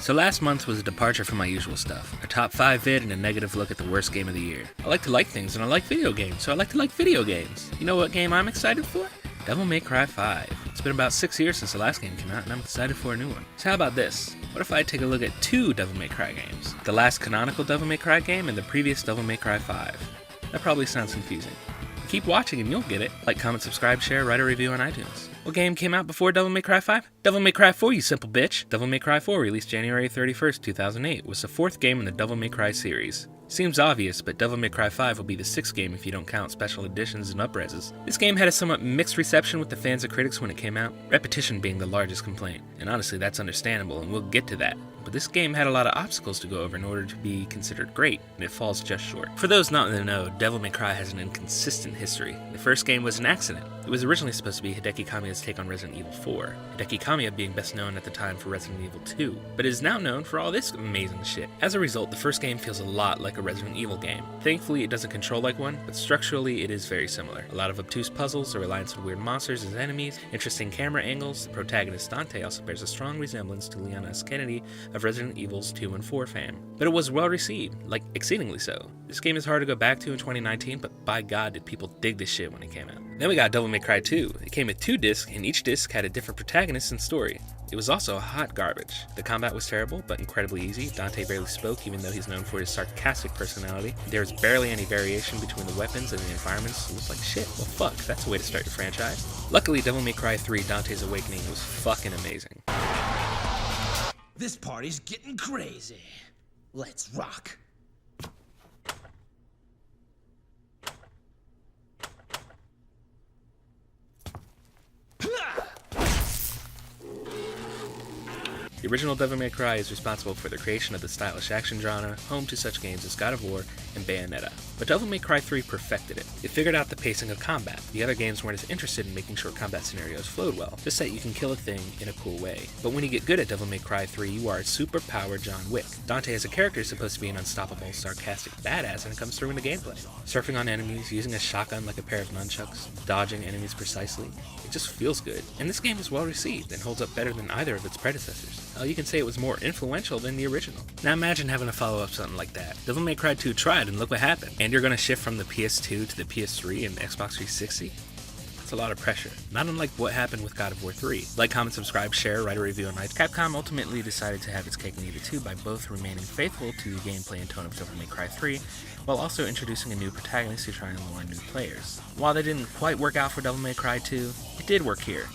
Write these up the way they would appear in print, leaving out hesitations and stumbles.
So last month was a departure from my usual stuff. A top 5 vid and a negative look at the worst game of the year. I like to like things and I like video games, so I like to like video games. You know what game I'm excited for? Devil May Cry 5. It's been about 6 years since the last game came out and I'm excited for a new one. So how about this? What if I take a look at 2 Devil May Cry games? The last canonical Devil May Cry game and the previous Devil May Cry 5. That probably sounds confusing. Keep watching and you'll get it. Like, comment, subscribe, share, write a review on iTunes. What game came out before Devil May Cry 5? Devil May Cry 4, you simple bitch! Devil May Cry 4, released January 31st, 2008, was the 4th game in the Devil May Cry series. Seems obvious, but Devil May Cry 5 will be the 6th game if you don't count special editions and upreses. This game had a somewhat mixed reception with the fans and critics when it came out, repetition being the largest complaint. And honestly, that's understandable, and we'll get to that. But this game had a lot of obstacles to go over in order to be considered great, and it falls just short. For those not in the know, Devil May Cry has an inconsistent history. The first game was an accident. It was originally supposed to be Hideki Kamiya's take on Resident Evil 4, Hideki Kamiya being best known at the time for Resident Evil 2, but is now known for all this amazing shit. As a result, the first game feels a lot like a Resident Evil game. Thankfully, it doesn't control like one, but structurally it is very similar. A lot of obtuse puzzles, a reliance on weird monsters as enemies, interesting camera angles. The protagonist Dante also bears a strong resemblance to Leon S. Kennedy of Resident Evil's 2 and 4 fame. But it was well received, like exceedingly so. This game is hard to go back to in 2019, but by God did people dig this shit when it came out. Then we got Devil May Cry 2. It came with 2 discs, and each disc had a different protagonist and story. It was also hot garbage. The combat was terrible, but incredibly easy. Dante barely spoke, even though he's known for his sarcastic personality. There was barely any variation between the weapons and the environments. It looked like shit. Well, fuck, that's a way to start your franchise. Luckily, Devil May Cry 3 Dante's Awakening was fucking amazing. This party's getting crazy. Let's rock. The original Devil May Cry is responsible for the creation of the stylish action genre, home to such games as God of War and Bayonetta. But Devil May Cry 3 perfected it. It figured out the pacing of combat. The other games weren't as interested in making sure combat scenarios flowed well, just that you can kill a thing in a cool way. But when you get good at Devil May Cry 3, you are a super-powered John Wick. Dante as a character is supposed to be an unstoppable, sarcastic badass, and it comes through in the gameplay. Surfing on enemies, using a shotgun like a pair of nunchucks, dodging enemies precisely. It just feels good. And this game is well received and holds up better than either of its predecessors. You can say it was more influential than the original. Now imagine having to follow up something like that. Devil May Cry 2 tried and look what happened. And you're gonna shift from the PS2 to the PS3 and Xbox 360? That's a lot of pressure. Not unlike what happened with God of War 3. Like, comment, subscribe, share, write a review on iTunes. Capcom ultimately decided to have its cake and eat it too by both remaining faithful to the gameplay and tone of Devil May Cry 3, while also introducing a new protagonist to try and lure in new players. While that didn't quite work out for Devil May Cry 2, it did work here.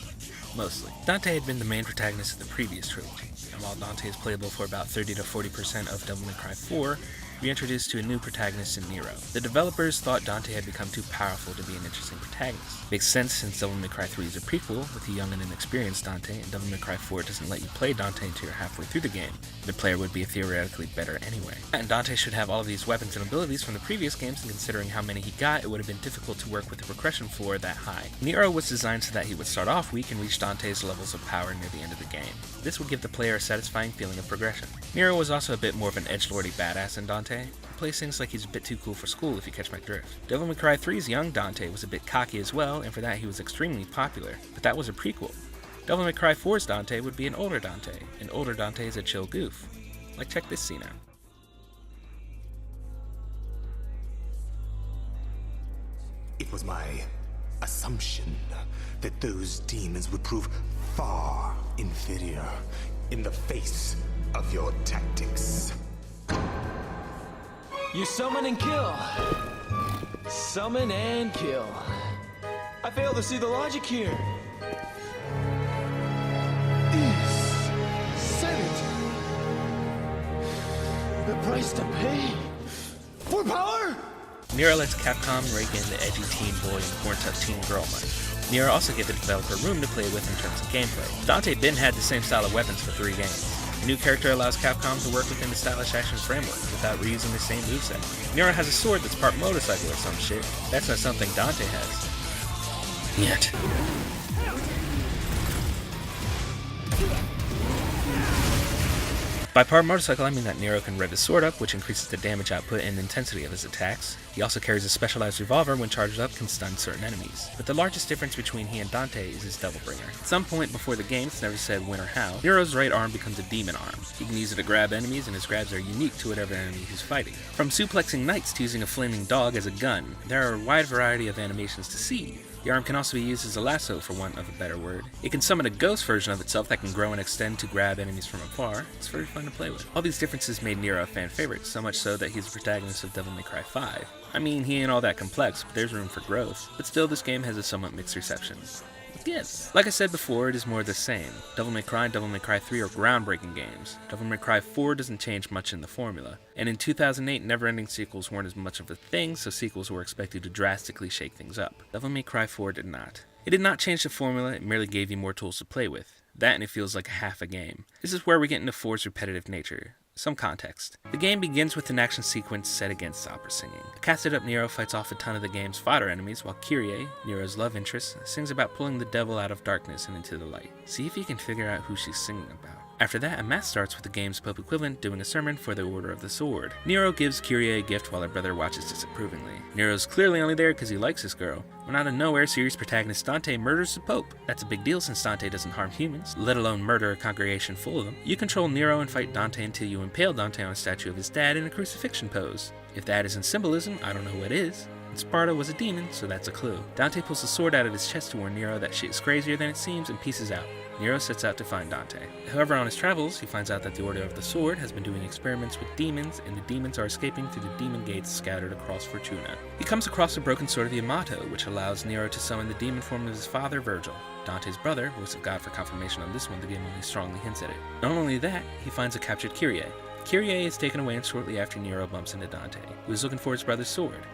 Mostly. Dante had been the main protagonist of the previous trilogy, and while Dante is playable for about 30 to 40% of Devil May Cry 4, we introduced to a new protagonist in Nero. The developers thought Dante had become too powerful to be an interesting protagonist. Makes sense since Devil May Cry 3 is a prequel with a young and inexperienced Dante, and Devil May Cry 4 doesn't let you play Dante until you're halfway through the game. The player would be theoretically better anyway. And Dante should have all of these weapons and abilities from the previous games, and considering how many he got, it would have been difficult to work with the progression floor that high. Nero was designed so that he would start off weak and reach Dante's levels of power near the end of the game. This would give the player a satisfying feeling of progression. Nero was also a bit more of an edgelordy badass than Dante. He plays things like he's a bit too cool for school if you catch my drift. Devil May Cry 3's young Dante was a bit cocky as well, and for that he was extremely popular, but that was a prequel. Devil May Cry 4's Dante would be an older Dante, and older Dante is a chill goof. Like, check this scene out. It was my assumption that those demons would prove far inferior in the face of your tactics. You summon and kill. Summon and kill. I fail to see the logic here. Said it. The price to pay for power? Nero lets Capcom rake in the edgy teen boy and corn-tucked teen girl much. Nero also gave the developer room to play with in terms of gameplay. Dante Ben had the same style of weapons for 3 games. A new character allows Capcom to work within the stylish action framework without reusing the same moveset. Nero has a sword that's part motorcycle or some shit. That's not something Dante has. Yet. By powered motorcycle, I mean that Nero can rev his sword up, which increases the damage output and intensity of his attacks. He also carries a specialized revolver when charged up can stun certain enemies. But the largest difference between he and Dante is his Devil Bringer. At some point before the game, it's never said when or how, Nero's right arm becomes a demon arm. He can use it to grab enemies, and his grabs are unique to whatever enemy he's fighting. From suplexing knights to using a flaming dog as a gun, there are a wide variety of animations to see. The arm can also be used as a lasso, for want of a better word. It can summon a ghost version of itself that can grow and extend to grab enemies from afar. It's very fun to play with. All these differences made Nero a fan favorite, so much so that he's the protagonist of Devil May Cry 5. I mean, he ain't all that complex, but there's room for growth. But still, this game has a somewhat mixed reception. Yes. Like I said before, it is more of the same. Devil May Cry and Devil May Cry 3 are groundbreaking games. Devil May Cry 4 doesn't change much in the formula. And in 2008, never-ending sequels weren't as much of a thing, so sequels were expected to drastically shake things up. Devil May Cry 4 did not. It did not change the formula, it merely gave you more tools to play with. That and it feels like half a game. This is where we get into 4's repetitive nature. Some context. The game begins with an action sequence set against opera singing. The casted up Nero fights off a ton of the game's fodder enemies, while Kyrie, Nero's love interest, sings about pulling the devil out of darkness and into the light. See if you can figure out who she's singing about. After that, a mass starts with the game's Pope equivalent doing a sermon for the Order of the Sword. Nero gives Kyrie a gift while her brother watches disapprovingly. Nero's clearly only there because he likes this girl. When out of nowhere, series protagonist Dante murders the Pope. That's a big deal since Dante doesn't harm humans, let alone murder a congregation full of them. You control Nero and fight Dante until you impale Dante on a statue of his dad in a crucifixion pose. If that isn't symbolism, I don't know what is. And Sparta was a demon, so that's a clue. Dante pulls the sword out of his chest to warn Nero that shit is crazier than it seems and pieces out. Nero sets out to find Dante. However, on his travels, he finds out that the Order of the Sword has been doing experiments with demons, and the demons are escaping through the demon gates scattered across Fortuna. He comes across the broken sword of Yamato, which allows Nero to summon the demon form of his father, Virgil. Dante's brother, voice of God for confirmation on this one, the game only strongly hints at it. Not only that, he finds a captured Kyrie. Kyrie is taken away, and shortly after Nero bumps into Dante, who is looking for his brother's sword.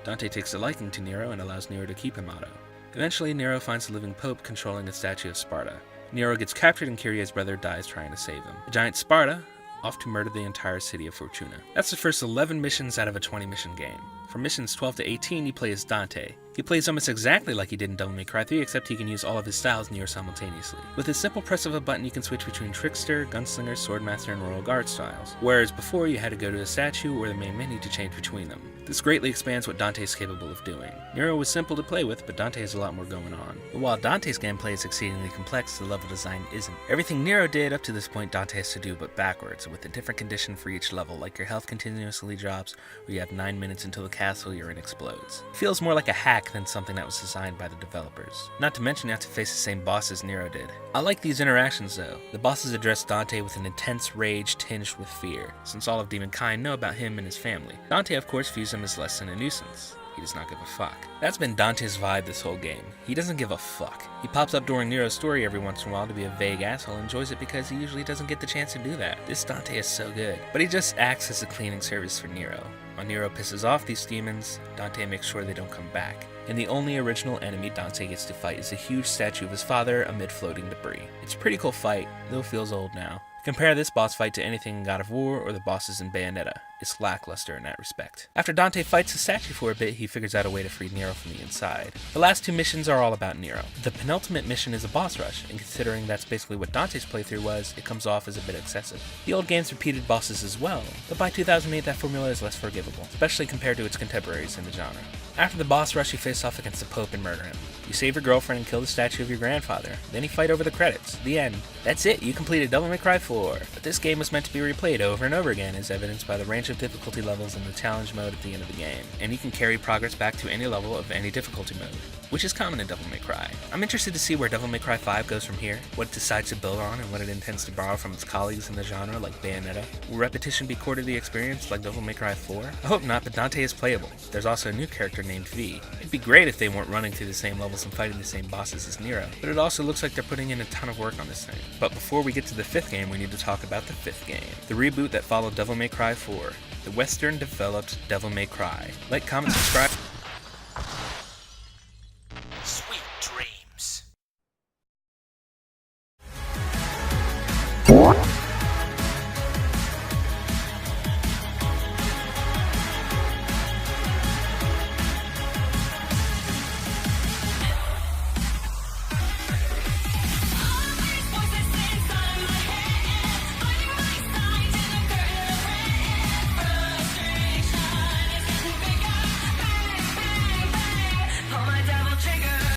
Dante takes a liking to Nero and allows Nero to keep Yamato. Eventually, Nero finds the living Pope controlling a statue of Sparta. Nero gets captured and Kyrie's brother dies trying to save him. The giant Sparta, off to murder the entire city of Fortuna. That's the first 11 missions out of a 20-mission game. From missions 12 to 18, you play as Dante. He plays almost exactly like he did in Devil May Cry 3, except he can use all of his styles near simultaneously. With a simple press of a button, you can switch between Trickster, Gunslinger, Swordmaster, and Royal Guard styles, whereas before you had to go to a statue or the main menu to change between them. This greatly expands what Dante is capable of doing. Nero was simple to play with, but Dante has a lot more going on. But while Dante's gameplay is exceedingly complex, the level design isn't. Everything Nero did up to this point, Dante has to do but backwards, with a different condition for each level, like your health continuously drops, or you have 9 minutes until the castle you're in explodes. It feels more like a hack than something that was designed by the developers. Not to mention you have to face the same bosses Nero did. I like these interactions though. The bosses address Dante with an intense rage tinged with fear, since all of demonkind know about him and his family. Dante of course views him as less than a nuisance. He does not give a fuck. That's been Dante's vibe this whole game. He doesn't give a fuck. He pops up during Nero's story every once in a while to be a vague asshole and enjoys it because he usually doesn't get the chance to do that. This Dante is so good. But he just acts as a cleaning service for Nero. When Nero pisses off these demons, Dante makes sure they don't come back. And the only original enemy Dante gets to fight is a huge statue of his father amid floating debris. It's a pretty cool fight, though it feels old now. Compare this boss fight to anything in God of War or the bosses in Bayonetta. It's lackluster in that respect. After Dante fights the statue for a bit, he figures out a way to free Nero from the inside. The last 2 missions are all about Nero. The penultimate mission is a boss rush, and considering that's basically what Dante's playthrough was, it comes off as a bit excessive. The old games repeated bosses as well, but by 2008 that formula is less forgivable, especially compared to its contemporaries in the genre. After the boss rush, you face off against the Pope and murder him. You save your girlfriend and kill the statue of your grandfather. Then you fight over the credits. The end. That's it, you completed Devil May Cry 4. But this game was meant to be replayed over and over again, as evidenced by the range of difficulty levels in the challenge mode at the end of the game. And you can carry progress back to any level of any difficulty mode, which is common in Devil May Cry. I'm interested to see where Devil May Cry 5 goes from here, what it decides to build on, and what it intends to borrow from its colleagues in the genre like Bayonetta. Will repetition be core to the experience like Devil May Cry 4? I hope not, but Dante is playable. There's also a new character named V. It'd be great if they weren't running through the same levels and fighting the same bosses as Nero, but it also looks like they're putting in a ton of work on this thing. But before we get to the 5th game, we need to talk about the 5th game, the reboot that followed Devil May Cry 4, the Western-developed Devil May Cry. Like, comment, subscribe.